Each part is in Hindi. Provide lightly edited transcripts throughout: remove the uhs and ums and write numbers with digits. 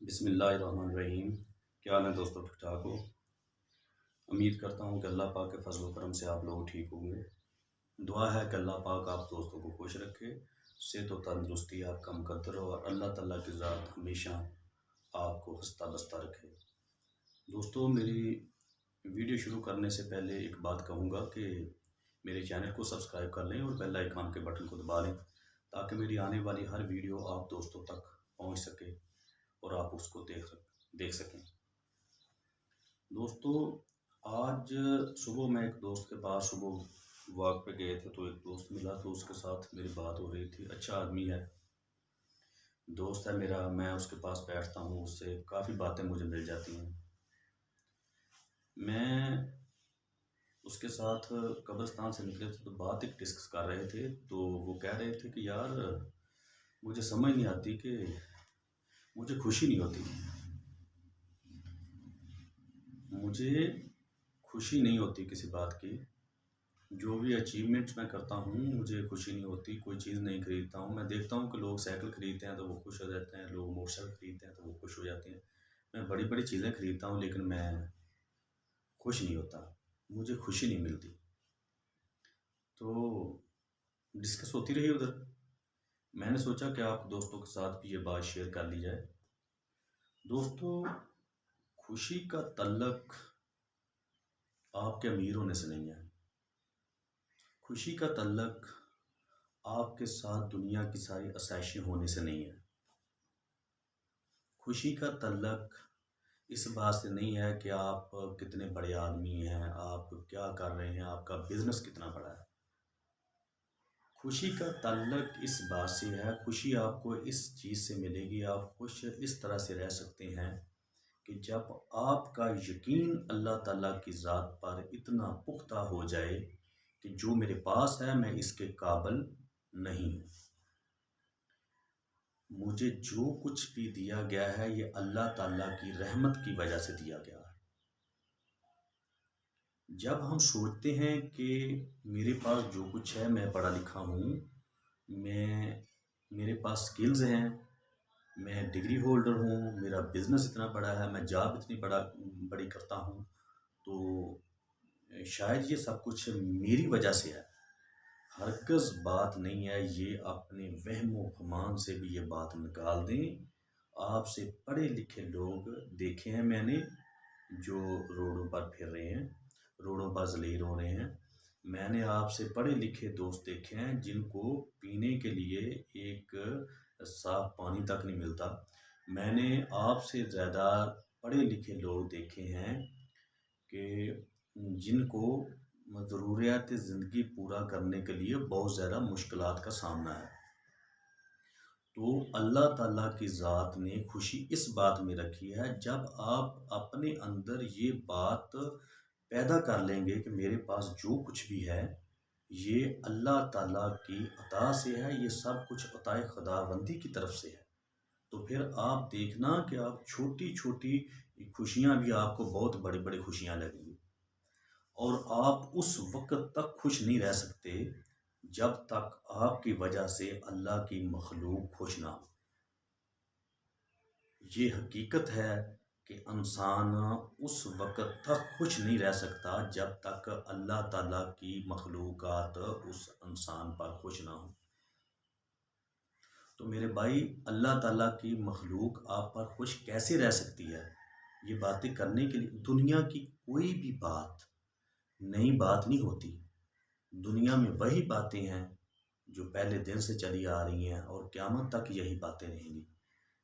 बिस्मिल्लाहिर्रहमानिर्रहीम। क्या हाल है दोस्तों, ठीक ठाक हो? उम्मीद करता हूँ कि अल्लाह पाक के फजल करम से आप लोग ठीक होंगे। दुआ है कि अल्लाह पाक आप दोस्तों को खुश रखे, सेहत और तंदुरुस्ती आपका मुकद्दर हो और अल्लाह ताला की ज़ात हमेशा आपको हंसता बसता रखे। दोस्तों, मेरी वीडियो शुरू करने से पहले एक बात कहूँगा कि मेरे चैनल को सब्सक्राइब कर लें और बेल आइकन के बटन को दबा लें ताकि मेरी आने वाली हर वीडियो आप दोस्तों तक पहुँच सके और आप उसको देख सकें। दोस्तों, आज सुबह मैं एक दोस्त के पास सुबह वॉक पे गए थे तो एक दोस्त मिला, तो उसके साथ मेरी बात हो रही थी। अच्छा आदमी है, दोस्त है मेरा, मैं उसके पास बैठता हूँ, उससे काफ़ी बातें मुझे मिल जाती हैं। मैं उसके साथ कब्रिस्तान से निकले थे तो बात एक डिस्कस कर रहे थे, तो वो कह रहे थे कि यार मुझे समझ नहीं आती कि मुझे खुशी नहीं होती, मुझे खुशी नहीं होती किसी बात की। जो भी अचीवमेंट्स मैं करता हूँ मुझे खुशी नहीं होती, कोई चीज़ नहीं खरीदता हूँ। मैं देखता हूँ कि लोग साइकिल खरीदते हैं तो वो खुश हो जाते हैं, लोग मोटरसाइकिल खरीदते हैं तो वो खुश हो जाते हैं। मैं बड़ी बड़ी चीज़ें खरीदता हूँ लेकिन मैं खुश नहीं होता, मुझे खुशी नहीं मिलती। तो डिस्कस होती रही उधर, मैंने सोचा कि आप दोस्तों के साथ भी ये बात शेयर कर ली जाए। दोस्तों, खुशी का तल्लक आपके अमीर होने से नहीं है, खुशी का तल्लक आपके साथ दुनिया की सारी आसाइशें होने से नहीं है। खुशी का तल्लक इस बात से नहीं है कि आप कितने बड़े आदमी हैं, आप क्या कर रहे हैं, आपका बिजनेस कितना बड़ा है। खुशी का ताल्लुक इस बात से है, खुशी आपको इस चीज़ से मिलेगी, आप खुश इस तरह से रह सकते हैं कि जब आपका यकीन अल्लाह ताला की ज़ात पर इतना पुख्ता हो जाए कि जो मेरे पास है मैं इसके काबिल नहीं हूँ। मुझे जो कुछ भी दिया गया है ये अल्लाह ताला की रहमत की वजह से दिया गया है। जब हम सोचते हैं कि मेरे पास जो कुछ है, मैं पढ़ा लिखा हूँ, मेरे पास स्किल्स हैं, मैं डिग्री होल्डर हूँ, मेरा बिज़नेस इतना बड़ा है, मैं जॉब इतनी बड़ी करता हूँ, तो शायद ये सब कुछ मेरी वजह से है। हरगिज़ बात नहीं है ये, अपने वहमो गुमान से भी ये बात निकाल दें। आपसे पढ़े लिखे लोग देखे हैं मैंने, जो रोडों पर फिर रहे हैं, रोडों पर ज़लील हो रहे हैं। मैंने आपसे पढ़े लिखे दोस्त देखे हैं जिनको पीने के लिए एक साफ़ पानी तक नहीं मिलता। मैंने आपसे ज़्यादा पढ़े लिखे लोग देखे हैं कि जिनको ज़रूरियात ज़िंदगी पूरा करने के लिए बहुत ज़्यादा मुश्किलात का सामना है। तो अल्लाह ताला की ज़ात ने खुशी इस बात में रखी है, जब आप अपने अंदर ये बात पैदा कर लेंगे कि मेरे पास जो कुछ भी है ये अल्लाह ताला की अता से है, ये सब कुछ अताए खुदाबंदी की तरफ से है, तो फिर आप देखना कि आप छोटी छोटी खुशियाँ भी आपको बहुत बड़ी बड़ी खुशियाँ लगेंगी। और आप उस वक्त तक खुश नहीं रह सकते जब तक आपकी वजह से अल्लाह की मखलूक खुश ना हो। ये हकीकत है कि इंसान उस वक्त तक खुश नहीं रह सकता जब तक अल्लाह ताला की मखलूक़ात उस इंसान पर खुश ना हो। तो मेरे भाई, अल्लाह ताला की मखलूक आप पर खुश कैसे रह सकती है? ये बातें करने के लिए दुनिया की कोई भी बात नई बात नहीं होती। दुनिया में वही बातें हैं जो पहले दिन से चली आ रही हैं और क़यामत तक यही बातें रहेंगी।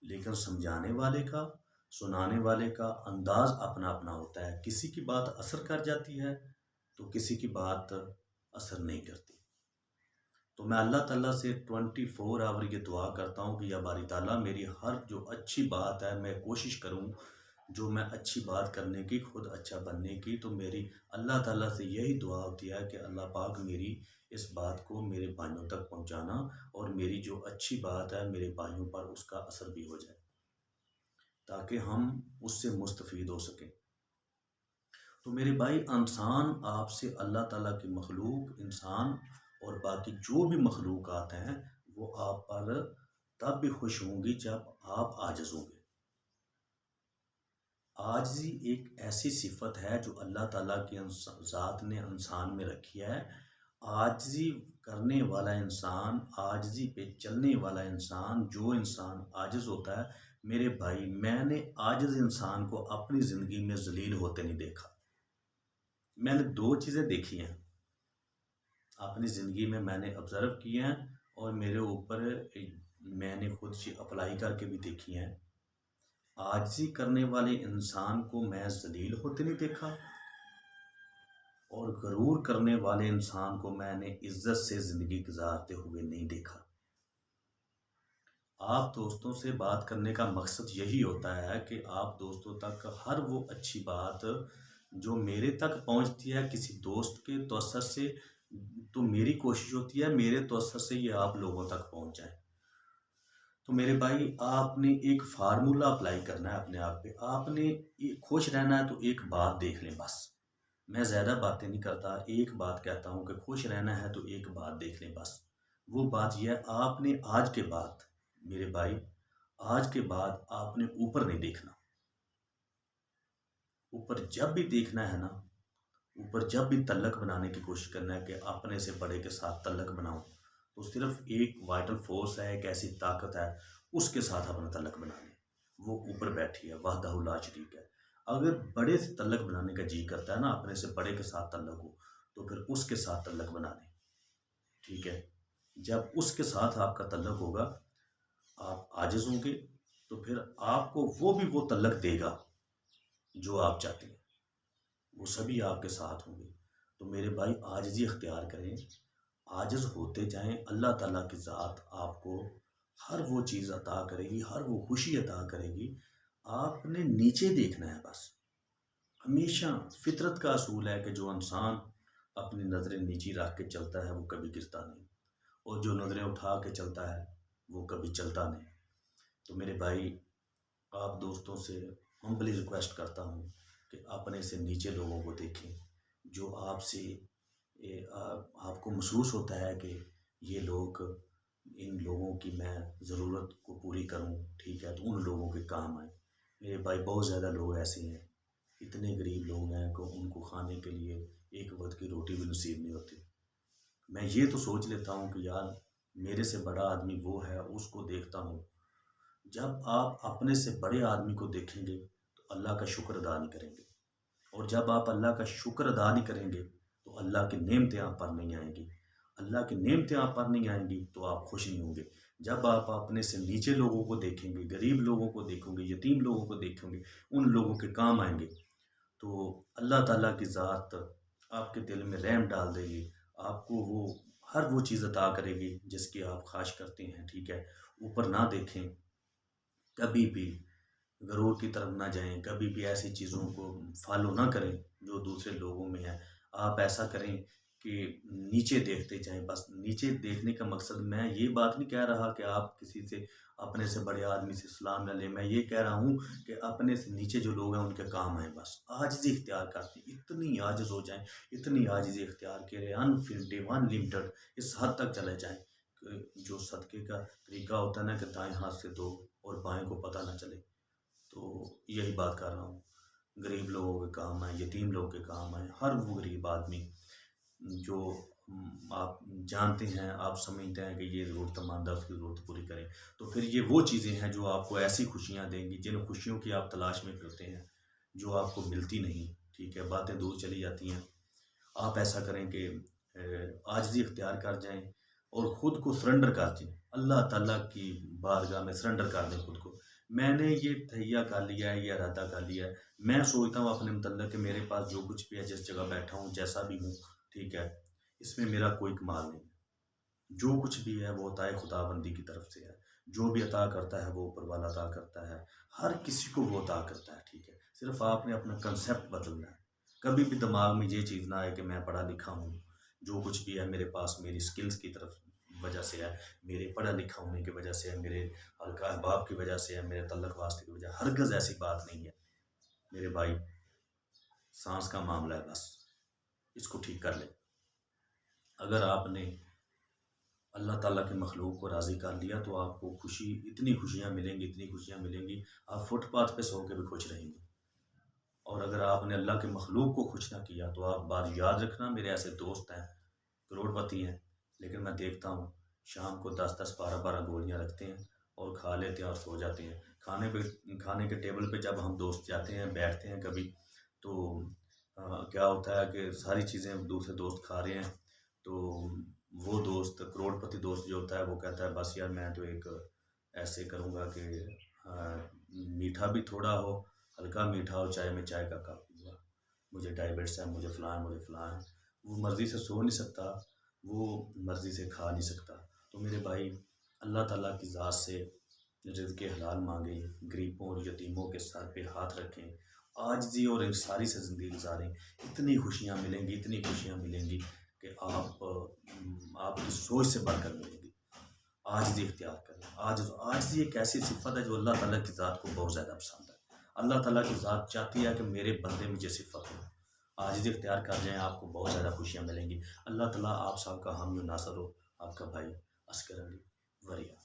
लेकिन समझाने वाले का, सुनाने वाले का अंदाज़ अपना अपना होता है। किसी की बात असर कर जाती है तो किसी की बात असर नहीं करती। तो मैं अल्लाह ताला से 24 आवर ये दुआ करता हूँ कि या बारी ताला, मेरी हर जो अच्छी बात है मैं कोशिश करूँ, जो मैं अच्छी बात करने की, खुद अच्छा बनने की, तो मेरी अल्लाह ताला से यही दुआ होती है कि अल्लाह पाक मेरी इस बात को मेरे भाइयों तक पहुँचाना और मेरी जो अच्छी बात है मेरे भाइयों पर उसका असर भी हो जाए, ताकि हम उससे मुस्तफ़ीद हो सकें। तो मेरे भाई, इंसान आपसे, अल्लाह ताला की मखलूक, इंसान और बाकी जो भी मखलूक़ात हैं वो आप पर तब भी खुश होंगी जब आप आजिज़ होंगे। आजिज़ी एक ऐसी सिफ़त है जो अल्लाह ताला की ज़ात ने इंसान में रखी है। आजिज़ी करने वाला इंसान, आजिज़ी पे चलने वाला इंसान, जो इंसान आजिज़ होता है, मेरे भाई मैंने आजिज़ इंसान को अपनी ज़िंदगी में ज़लील होते नहीं देखा। मैंने 2 चीज़ें देखी हैं, अपनी ज़िंदगी में मैंने ऑब्ज़र्व किए हैं और मेरे ऊपर मैंने खुद से अप्लाई करके भी देखी हैं। आजिज़ी करने वाले इंसान को मैं ज़लील होते नहीं देखा और गरूर करने वाले इंसान को मैंने इज़्ज़त से ज़िंदगी गुज़ारते हुए नहीं देखा। आप दोस्तों से बात करने का मकसद यही होता है कि आप दोस्तों तक हर वो अच्छी बात जो मेरे तक पहुंचती है किसी दोस्त के तवज्जुह से, तो मेरी कोशिश होती है मेरे तवज्जुह से ये आप लोगों तक पहुंच जाए। तो मेरे भाई आपने एक फार्मूला अप्लाई करना है अपने आप पे। आपने खुश रहना है तो एक बात देख लें बस। मैं ज़्यादा बातें नहीं करता, एक बात कहता हूँ कि खुश रहना है तो एक बात देख लें बस। वो बात ये है, आपने आज के बाद मेरे भाई, आज के बाद आपने ऊपर नहीं देखना। ऊपर जब भी देखना है ना, ऊपर जब भी तल्लक बनाने की कोशिश करना है कि अपने से बड़े के साथ तल्लक बनाऊं, तो सिर्फ एक वाइटल फोर्स है, एक ऐसी ताकत है, उसके साथ अपना तल्लक बना लें। वो ऊपर बैठी है, वहदहु ला शरीक है। अगर बड़े से तल्लक बनाने का जी करता है ना, अपने से बड़े के साथ तल्लक हो, तो फिर उसके साथ तल्लक बना लें। ठीक है, जब उसके साथ आपका तल्लक होगा, आप आजिज़ होंगे, तो फिर आपको वो भी वो तल्लक देगा जो आप चाहते हैं, वो सभी आपके साथ होंगे। तो मेरे भाई आजिज़ी इख्तियार करें, आजिज़ होते जाएं, अल्लाह ताला की ज़ात आपको हर वो चीज़ अता करेगी, हर वो खुशी अता करेगी। आपने नीचे देखना है बस। हमेशा फितरत का असूल है कि जो इंसान अपनी नज़रें नीची रख के चलता है वो कभी गिरता नहीं, और जो नज़रें उठा के चलता है वो कभी चलता नहीं। तो मेरे भाई आप दोस्तों से हम्बली रिक्वेस्ट करता हूँ कि अपने से नीचे लोगों को देखें, जो आपसे आपको महसूस होता है कि ये लोग, इन लोगों की मैं ज़रूरत को पूरी करूँ, ठीक है, तो उन लोगों के काम आए। मेरे भाई बहुत ज़्यादा लोग ऐसे हैं, इतने गरीब लोग हैं कि उनको खाने के लिए एक वक्त की रोटी भी नसीब नहीं होती। मैं ये तो सोच लेता हूँ कि यार मेरे से बड़ा आदमी वो है, उसको देखता हूँ। जब आप अपने से बड़े आदमी को देखेंगे तो अल्लाह का शुक्र अदा नहीं करेंगे, और जब आप अल्लाह का शुक्र अदा नहीं करेंगे तो अल्लाह की नेमतें आप पर नहीं आएंगी। अल्लाह की नेमतें आप पर नहीं आएंगी तो आप खुश नहीं होंगे। जब आप अपने से नीचे लोगों को देखेंगे, गरीब लोगों को देखोगे, यतीम लोगों को देखेंगे, उन लोगों के काम आएंगे, तो अल्लाह ताला की ज़ात आपके दिल में रहम डाल देगी। आपको वो हर वो चीज़ अता करेगी जिसकी आप ख्वाहिश करते हैं। ठीक है, ऊपर ना देखें, कभी भी गरूर की तरफ ना जाएं, कभी भी ऐसी चीज़ों को फॉलो ना करें जो दूसरे लोगों में है। आप ऐसा करें कि नीचे देखते जाएं। बस नीचे देखने का मकसद, मैं ये बात नहीं कह रहा कि आप किसी से, अपने से बड़े आदमी से सलाम न लें। मैं ये कह रहा हूँ कि अपने से नीचे जो लोग हैं उनके काम आएँ। बस आजिज़ी इख्तियार करते, इतनी आजिज़ हो जाएं, इतनी आजिज़ी इख्तियार करें, अनफिनिटी अनलिमिटेड, इस हद तक चले जाएं कि जो सदक़े का तरीका होता है ना कि दाएँ हाथ से दो और बाएँ को पता ना चले। तो यही बात कर रहा हूँ, गरीब लोगों के काम आए, यतीम लोगों के काम आए, हर वो गरीब आदमी जो आप जानते हैं, आप समझते हैं कि ये ज़रूरतमंद है, उसकी ज़रूरत पूरी करें। तो फिर ये वो चीज़ें हैं जो आपको ऐसी खुशियाँ देंगी जिन खुशियों की आप तलाश में फिरते हैं, जो आपको मिलती नहीं। ठीक है, बातें दूर चली जाती हैं। आप ऐसा करें कि आजिज़ी इख्तियार कर जाएँ और ख़ुद को सरेंडर कर दें, अल्लाह ताला की बारगाह में सरेंडर कर दें खुद को। मैंने ये तहैया कर लिया है, ये इरादा कर लिया है, मैं सोचता हूँ अपने मतलब कि मेरे पास जो कुछ भी है, जिस जगह बैठा हूँ, जैसा भी हूँ, ठीक है, इसमें मेरा कोई कमाल नहीं है। जो कुछ भी है वो अताए खुदाबंदी की तरफ से है। जो भी अता करता है वो ऊपर वाला अता करता है, हर किसी को वो अता करता है। ठीक है, सिर्फ आपने अपना कंसेप्ट बदलना है। कभी भी दिमाग में ये चीज़ ना आए कि मैं पढ़ा लिखा हूँ, जो कुछ भी है मेरे पास मेरी स्किल्स की तरफ वजह से है, मेरे पढ़ा लिखा होने की वजह से है, मेरे हल्का अहबाब की वजह से है, मेरे तल्लक वास्ते की वजह, हरगिज़ ऐसी बात नहीं है मेरे भाई। सांस का मामला है बस, इसको ठीक कर लें। अगर आपने अल्लाह ताला के मखलूक को राज़ी कर लिया तो आपको खुशी, इतनी खुशियाँ मिलेंगी, इतनी खुशियाँ मिलेंगी, आप फुटपाथ पे सो के भी खुश रहेंगे। और अगर आपने अल्लाह के मखलूक को खुश ना किया तो आप बात याद रखना, मेरे ऐसे दोस्त हैं, करोड़पति हैं, लेकिन मैं देखता हूँ शाम को 10-10, 12-12 गोलियाँ रखते हैं और खा लेते हैं और सो जाते हैं। खाने के टेबल पे जब हम दोस्त जाते हैं, बैठते हैं कभी, तो क्या होता है कि सारी चीज़ें दूसरे दोस्त खा रहे हैं, तो वो दोस्त, करोड़पति दोस्त जो होता है, वो कहता है बस यार मैं तो एक ऐसे करूँगा कि मीठा भी थोड़ा हो, हल्का मीठा हो, चाहे मैं चाय का कप पीऊँगा, मुझे डायबिटीज़ है, मुझे फ़लाँ है, मुझे फ़लाँ है। वो मर्ज़ी से सो नहीं सकता, वो मर्ज़ी से खा नहीं सकता। तो मेरे भाई, अल्लाह ताला की ज़ात से रिज़्क़ हलाल माँगें, गरीबों और यतीमों के सर पे हाथ रखें, आजिज़ी और इंकिसारी से ज़िंदगी गुज़ारें। इतनी खुशियाँ मिलेंगी, इतनी खुशियाँ मिलेंगी कि आपकी सोच से बढ़कर मिलेंगी। आजिज़ी इख्तियार करें। आजिज़ी एक ऐसी सिफ़त है जो अल्लाह ताला की ज़ात को बहुत ज़्यादा पसंद है। अल्लाह ताला की ज़ात चाहती है कि मेरे बंदे में ये सिफ़त हो। आजिज़ी इख्तियार कर जाएँ, आपको बहुत ज़्यादा खुशियाँ मिलेंगी। अल्लाह ताला आप सबका हामी और नासर हो। आपका भाई असगर अली वरिया।